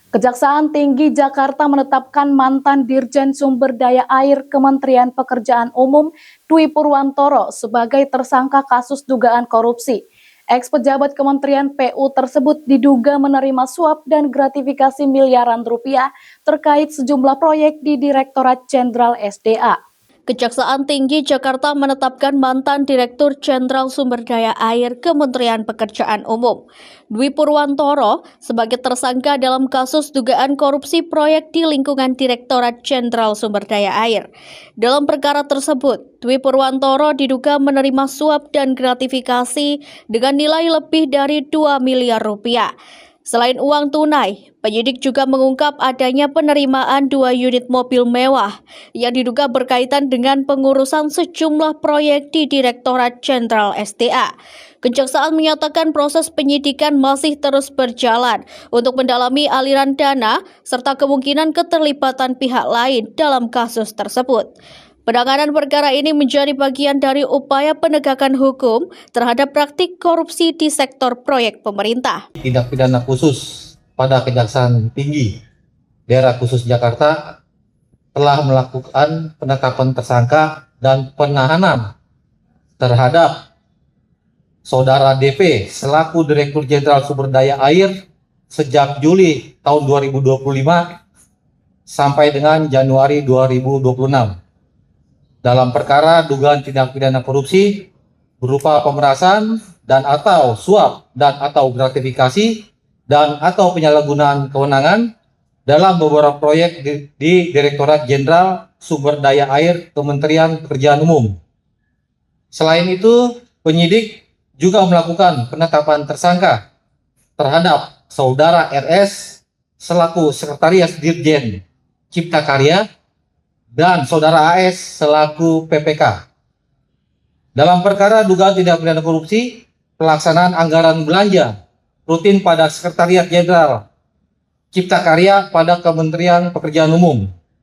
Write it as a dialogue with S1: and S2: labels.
S1: Kejaksaan Tinggi Jakarta menetapkan mantan Dirjen Sumber Daya Air Kementerian Pekerjaan Umum Dwi Purwantoro sebagai tersangka kasus dugaan korupsi. Ex-pejabat Kementerian PU tersebut diduga menerima suap dan gratifikasi miliaran rupiah terkait sejumlah proyek di Direktorat Jenderal SDA.
S2: Kejaksaan Tinggi Jakarta menetapkan mantan Direktur Jenderal Sumber Daya Air Kementerian Pekerjaan Umum, Dwi Purwantoro, sebagai tersangka dalam kasus dugaan korupsi proyek di lingkungan Direktorat Jenderal Sumber Daya Air. Dalam perkara tersebut, Dwi Purwantoro diduga menerima suap dan gratifikasi dengan nilai lebih dari 2 miliar rupiah. Selain uang tunai, penyidik juga mengungkap adanya penerimaan 2 unit mobil mewah yang diduga berkaitan dengan pengurusan sejumlah proyek di Direktorat Jenderal SDA. Kejaksaan menyatakan proses penyidikan masih terus berjalan untuk mendalami aliran dana serta kemungkinan keterlibatan pihak lain dalam kasus tersebut. Penanganan perkara ini menjadi bagian dari upaya penegakan hukum terhadap praktik korupsi di sektor proyek pemerintah.
S3: Tindak pidana khusus pada Kejaksaan Tinggi Daerah Khusus Jakarta telah melakukan penetapan tersangka dan penahanan terhadap Saudara DP selaku Direktur Jenderal Sumber Daya Air sejak Juli tahun 2025 sampai dengan Januari 2026. Dalam perkara dugaan tindak pidana korupsi berupa pemerasan dan atau suap dan atau gratifikasi dan atau penyalahgunaan kewenangan dalam beberapa proyek di Direktorat Jenderal Sumber Daya Air Kementerian Pekerjaan Umum. Selain itu, penyidik juga melakukan penetapan tersangka terhadap Saudara RS selaku Sekretaris Dirjen Cipta Karya dan Saudara AS selaku PPK. Dalam perkara dugaan tindak pidana korupsi, pelaksanaan anggaran belanja rutin pada Sekretariat Jenderal Cipta Karya pada Kementerian Pekerjaan Umum.